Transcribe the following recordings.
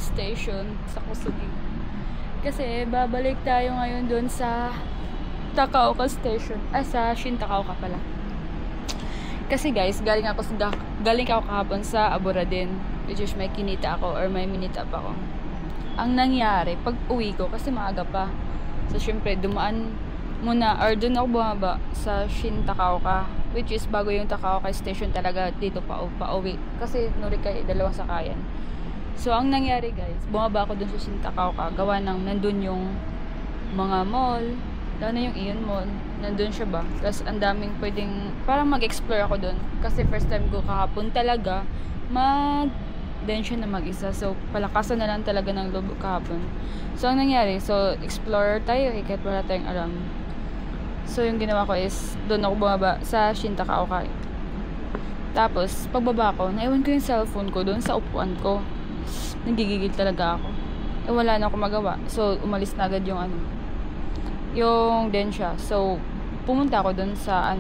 station sa Kusugi. Kasi babalik tayo ngayon doon sa Takaoka station. Sa Shin Takaoka pala. Kasi guys, galing ako kahapon sa Abura din, which is may kinita ako or may minita pa ako. Ang nangyari, pag uwi ko, kasi maaga pa. So syempre, dumaan muna, or doon ako bumaba sa Shin Takaoka, which is bago yung Takaoka station talaga dito pa uwi. Kasi Norikay, dalawang sakayan. So ang nangyari guys, bumaba ako doon sa Shin Takaoka, gawa ng nandun yung mga mall, lalo na yung Ion Mall, nandun siya ba? Tapos ang daming pwedeng, parang mag-explore ako dun. Kasi first time ko kahapon talaga, din siya na mag-isa. So, palakasan na lang talaga ng loob kahapon. So, ang nangyari, so, explorer tayo, kahit wala tayong alam. So, yung ginawa ko is, doon ako bumaba sa Shin Takaoka. Tapos, pagbaba ko, naiwan ko yung cellphone ko doon sa upuan ko. Nagigigil talaga ako. Wala na ako magawa. So, umalis na agad yung yung Densha. So, pumunta ako doon sa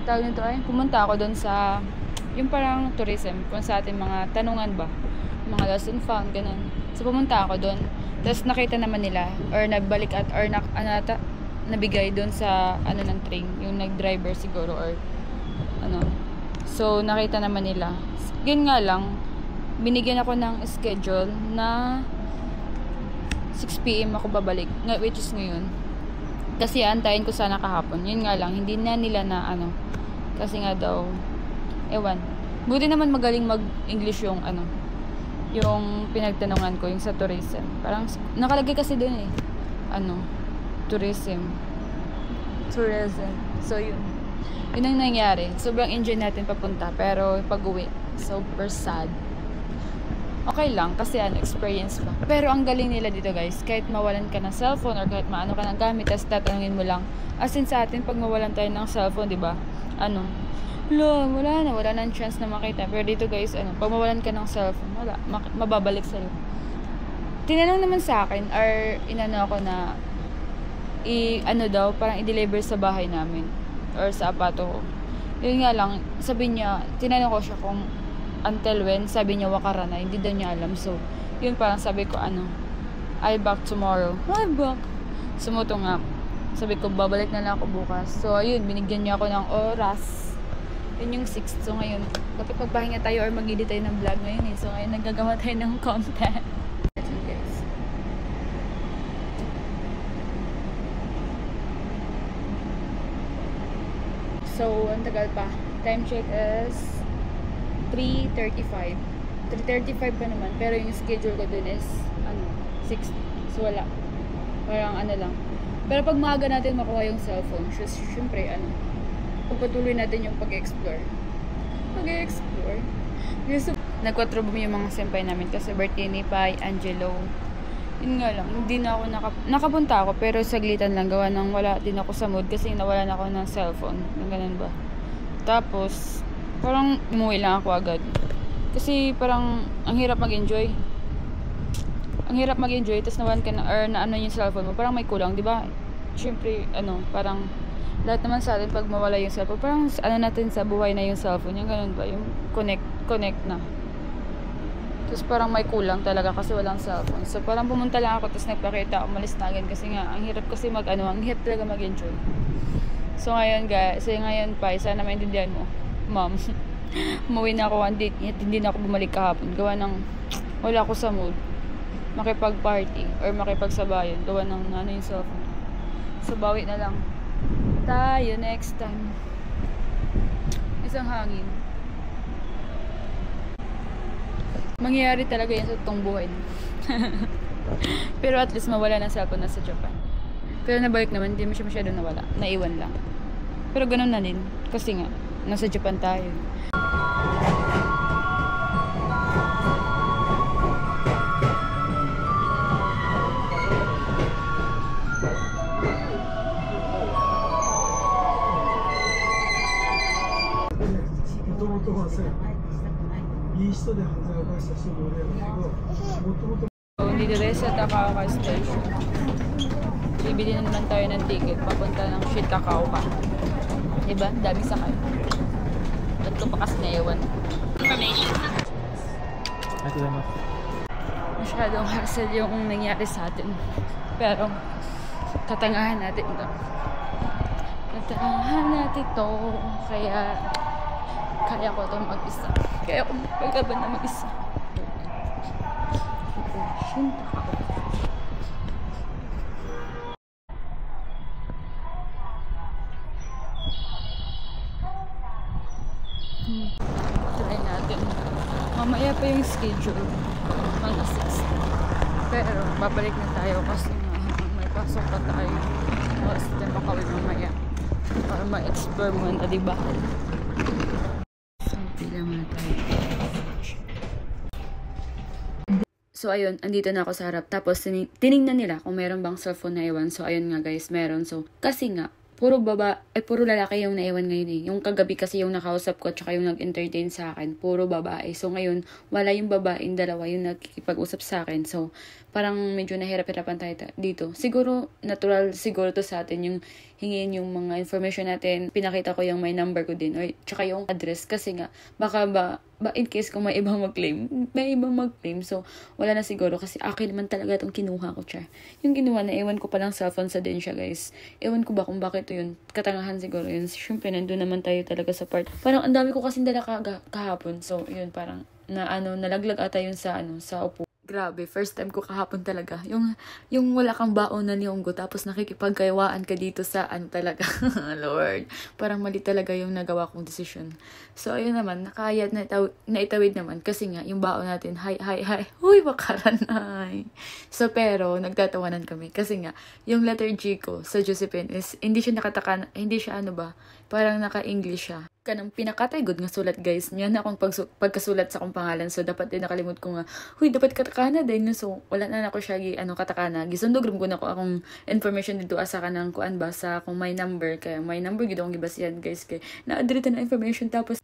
tawag nito ay, pumunta ako doon sa yung parang tourism, kung sa ating mga tanungan ba, mga lost and found, ganun. So, pumunta ako doon. Tapos, nakita naman nila, or nagbalik nabigay doon sa, ng train, yung nag-driver siguro, or, So, nakita naman nila. Ganyan nga lang, binigyan ako ng schedule na 6 PM ako babalik, which is ngayon. Kasi antayin ko sana kahapon. Yun nga lang, hindi na nila na kasi nga daw, ewan. Buti naman magaling mag-English yung yung pinagtanungan ko, yung sa tourism. Parang, nakalagay kasi dun tourism. So, yun. Yun ang nangyari. Sobrang enjoy natin papunta, pero pag-uwi, super sad. Okay lang, kasi experience pa. Pero ang galing nila dito guys, kahit mawalan ka ng cellphone or kahit maano ka ng gamit, tapos tatanungin mo lang. As in sa atin, pag mawalan tayo ng cellphone, diba? Wala nang chance na makita. Pero dito guys, pag mawalan ka ng cellphone, wala, mababalik sa'yo. Tinanong naman sa akin, or inano ako na, parang i-deliver sa bahay namin, or sa apato ko. Yun nga lang, sabi niya, tinanong ko siya kung until when, sabi niya wakara na, hindi daw niya alam. So, yun parang sabi ko I'll back tomorrow. I'll back. Sumuto nga. Sabi ko, babalik na lang ako bukas. So, ayun, binigyan niya ako ng oras. Yun yung 6. So, ngayon, dapat magpahinga tayo or mag-edit tayo ng vlog ngayon So, ngayon, naggagawa tayo ng content. Guys. So, ang tagal pa. Time check is 3:35. 3:35 pa naman. Pero yung schedule ko dun is 6. So wala. Parang lang. Pero pag maaga natin makuha yung cellphone, syempre pagpatuloy natin yung pag-explore. Nag-quattroom yung mga senpai namin kasi birthday ni Pai Angelo. Yun nga lang, hindi na ako nakapunta ako, pero saglitan lang, gawa ng wala din ako sa mood kasi nawalan ako ng cellphone. Yung ganun ba. Tapos parang umuwi lang ako agad. Kasi parang ang hirap mag-enjoy. Tapos nawan ka na, or yung cellphone mo, parang may kulang, di ba? Syempre, parang lahat naman sa atin pag mawala yung cellphone, parang natin sa buhay na yung cellphone, yung ganun ba? Yung connect na. Tapos parang may kulang talaga kasi walang cellphone. So parang pumunta lang ako, tapos nagpakita, umalis na agad kasi nga, ang hirap kasi ang hirap talaga mag-enjoy. So ngayon guys, pa, sana maintindihan mo. Ma'am, umuwi na ako hindi na ako bumalik kahapon. Gawa ng wala ako sa mood makipag-party or makipagsabayan. Gawa ng yung cellphone. So, bawi na lang tayo next time. Isang hangin. Mangyayari talaga yan sa totoong buhay. Pero at least mawala na cellphone na sa Japan. Pero nabalik naman, hindi mo siya masyado nawala. Naiwan lang. Pero ganun na din. Kasi nga, nasa Japan tayo. Dito rin sa Takaoka Station. Bibili na naman tayo ng ticket papunta ng Shin Takaoka. Diba? Dami sakay. Ba't ko pa kasi naiwan? Information. Masyadong hassle yung nangyari sa atin. Pero, tatangahan natin to. Tatangahan natin to. Kaya ko itong mag-isa. Kaya ko magpagaban na mag-isa. Try natin. Mamaya pa yung schedule. Mga 6. Pero, babalik na tayo kasi may pasok pa tayo. Kasi tayo makawin mamaya. Para ma-explore muna, diba? So, pila muna tayo. So, ayun, andito na ako sa harap. Tapos, tinignan nila kung meron bang cellphone na iwan. So, ayun nga guys, meron. So, kasi nga, puro lalaki yung naiwan ngayon eh. Yung kagabi kasi yung nakausap ko, tsaka yung nag-entertain sa akin, puro babae. So, ngayon, wala yung babaeng dalawa yung nakikipag-usap sa akin. So, parang medyo nahirap-hirapan tayo dito. Siguro, natural siguro to sa atin yung hingin yung mga information natin. Pinakita ko yung may number ko din. Or, tsaka yung address. Kasi nga, baka in case kung may ibang mag-claim. So, wala na siguro. Kasi akin naman talaga itong kinuha ko, char. Yung kinuha na, ewan ko palang cellphone sa din siya, guys. Ewan ko ba kung bakit yun. Katangahan siguro yun. Siyempre, nandun naman tayo talaga sa part. Parang ang dami ko kasing dala kahapon. So, yun, parang, nalaglag ata yun sa upo. Grabe, first time ko kahapon talaga. Yung wala kang baon na niyonggo, tapos nakikipagkayawaan ka dito sa talaga. Lord, parang mali talaga yung nagawa kong decision. So, ayun naman, nakaya naitawid naman. Kasi nga, yung baon natin, hi. Huy, bakaranay. So, pero, nagtatawanan kami. Kasi nga, yung letter G ko sa Josephine is, hindi siya parang naka-English siya. Kanang pinakatay good nga sulat, guys. Yan akong pagkasulat sa akong pangalan. So, dapat din nakalimut ko nga, huy, dapat katakana din. So, wala na ako siya katakana. Gisundog rin ko na ko akong information dito asa ka ng kuan ba sa kung may number. Kaya may number gito akong gibasiyan, guys. Kaya na-adrita na information. Tapos,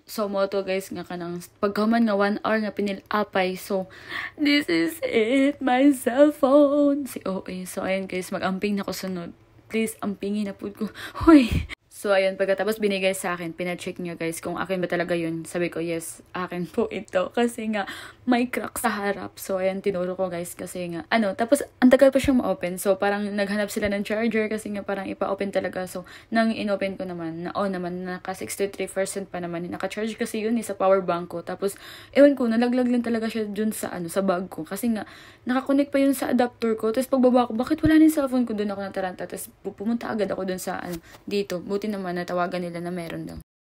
so, moto, guys, nga kanang pagkaman nga 1 hour nga pinilapay. So, this is it, my cellphone. Si OA. So, ayun, guys, mag-amping na ko sunod. Please, ampingin na po ko. Huy. So, ayun, pagkatapos binigay sa akin, pina-check niya, guys, kung akin ba talaga yun. Sabi ko, yes, akin po ito. Kasi nga, may crack sa harap. So, ayun, tinuro ko, guys, kasi nga, tapos, ang tagal pa siyang ma-open. So, parang naghanap sila ng charger kasi nga parang ipa-open talaga. So, nang in-open ko naman, naka 63% pa naman. Naka-charge kasi yun, sa power bank ko. Tapos, ewan ko, nalaglag lang talaga siya dun sa bag ko. Kasi nga, nakakonect pa yun sa adapter ko. Tapos, pagbaba ko, bakit wala na yung cellphone ko? Dun ako nataranta. Tapos, pumunta agad ako dun sa, dito. Buti naman natawagan nila na meron daw.